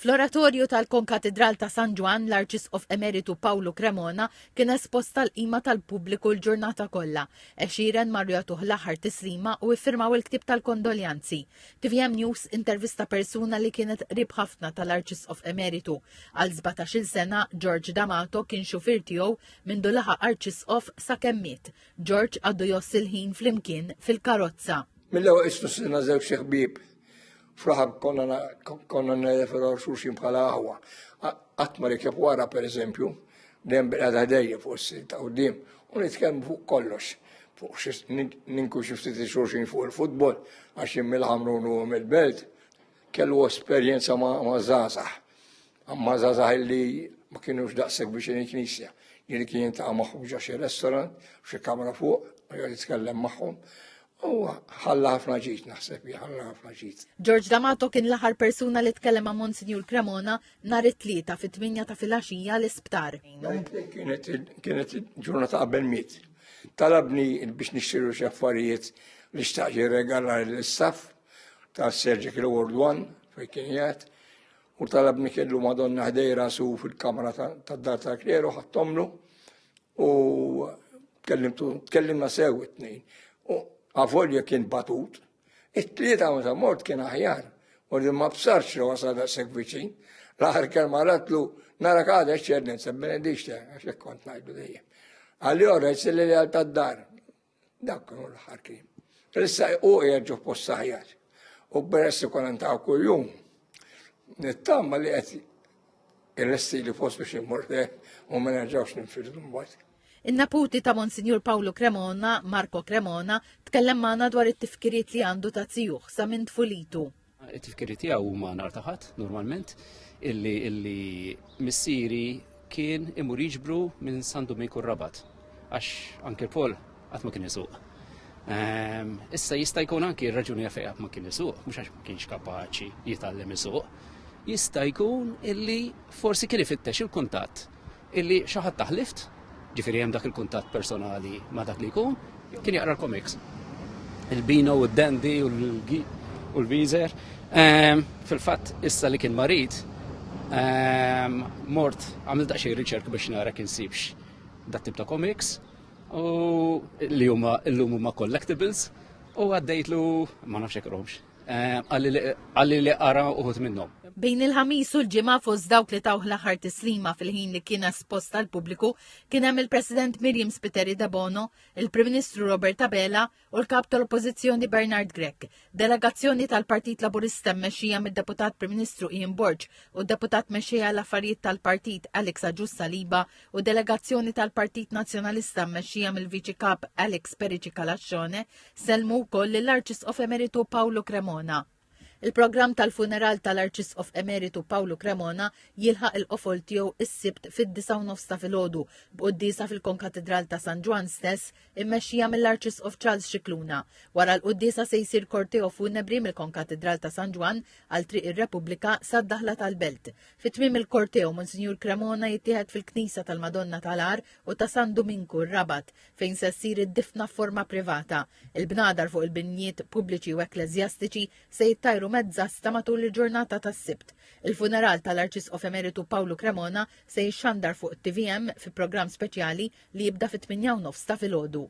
Fl-oratorju tal-Konkatedral ta' San Ġwan, l-Arċisqof Emeritu Pawlu Cremona kien esposta l-qima tal-pubbliku l-ġurnata kollha. Exieren marru jagħtuh l-aħħar tislima u iffirmaw il-ktib tal-kondoljanzi. TVM News intervista persuna li kienet qrib ħafna tal-Arċisqof Emeritu. Għal 17-il sena George D'Amato kien xufir tiegħu mindu laħaq Arċisqof sakemm miet. George għaddu jossil ħin flimkien fil-karozza. Mill-ewwel qistu sena żewġ ħbieb. Fl-aħħar konna nirreferu xulxin bħala qahwa. Qatt ma rikeb wara pereżempju, dejjem bil-qagħda ħdejja fuq is-sit ta' quddiem u nitkellmu fuq kollox. Fuq ninku xi ftit xulxin fuq il-futbol għax jien mill-Ħamrun u mill-Belt kellu esperjenza ma' żgħażagħ. Amma żgħażagħ li ma kinux daqshekk biex il-Knisja. Jien kien jintaqa' magħhom ġo xi restorant, xi kamra fuq, jgħid jitkellem magħhom. U ħalla ħafna ġid naħseb, ħalla ħafna ġid. George D'Amato kien l-aħħar persuna li tkellem ma' Monsinjur Cremona nhar it-tlieta fit-8 ta' filgħaxija l-isptar. Kienet ġurnata qabel miet. Talabni biex nixtieru xi affarijiet li xtaq jirregala l-istaff tas-Surgical World One fejn kien jgħid u talabni kellu Madonna ħdejra su fil-kamra tad-dar tal-Klieru ħattomlu u tkellimna sew it-tnejn. Għavolja kien batut, it-tlieta ma mort kien aħjar, u li ma bsarx li wasal daqshekk viċin, l-aħħar kelma ratlu nara għada xċerdenza, benedixta, għax hekk kont ngħidu dejjem. Għalli ora jsilli li għal tad-dar. Dak kienu l-aħħar kliem. Issa u jerġgħu post aħjar. U peress ikun ntaw kuljum. Nittamma li qed irresti li fost biex immur u ma nerġgħux ninfirdu mbagħad. In-naputi ta' Monsignur Pawlu Cremona, Marco Cremona, tkellem magħna dwar it-tifkiriet li għandu ta' tzijuħ sa minn tfulitu. It-tifkiriet tiegħu huma nhar ta' ħadd normalment illi missieri kien imur jiġbru minn San Domenico Rabat għax anke Paul qatt ma kien isuq. Issa jista' jkun anke r-raġuni fejn ma kien isuq, mhux għax ma kienx kapaċi jitgħallem isuq. Jista' jkun illi forsi kien ifittex il-kuntatt illi xi ħadd taħlift. Ġifieri hemm dak il-kuntatt personali ma' dak li jkun, kien jaqra l-comics. Il-Bino u d-Dandy u l-Weezer. Fil-fatt issa li kien marit, mort għamil daqsxejn riċerk biex nara kien sibx dat tip ta' comics u li huma collectibles u għaddejtlu ma nafx ekromx. Għalli li qara uħut minnhom. Bejn il-ħamis u l-ġimgħa fost dawk li tawh l-aħħar tislima fil-ħin li kien esposta l pubbliku kien hemm il-President Miriam Spiteri da Bono, il-Prim Ministru Robert Abela u l-Kap tal-Oppożizzjoni Bernard Grech. Delegazzjoni tal-Partit Laburista mmexxija mid-Deputat Prim Ministru Ian Borg u d-Deputat mexxija l-affarijiet tal-Partit Alex Aġus Saliba u delegazzjoni tal-Partit Nazzjonalista mmexxija mill-Viċi Kap Alex Perici Kalascione selmu wkoll lill-Arċisqof Emeritu Pawlu Cremona. Il-programm tal-funeral tal-Arċisqof Emeritu Pawlu Cremona jilħaq il-qofol tiegħu is-sibt fid-9:30 ta' filgħodu b'qudiesa fil-Konkatedral ta' San Ġwan stess immexxija mill-Arċisqof Charles Scicluna. Wara l-qudiesa se jsir korteo funebri mill-Konkatedral ta' San Ġwan għal triq ir-Repubblika sad-daħla tal-Belt. Fit-tmiem il-korteo Monsignur Cremona jittieħed fil-Knisa tal-Madonna tal-Ar u ta' San Domenico Rabat fejn se ssir id-difna f'forma privata. Il-bnadar fuq il-binjiet pubbliċi u ekleżjastiċi se jittajru mezzasta matul il-ġurnata tas-sibt. Il-funeral tal-Arċisqof Emeritu Pawlu Cremona se jixxandar fuq TVM fi programm speċjali li jibda fit-8:30 ta' filgħodu.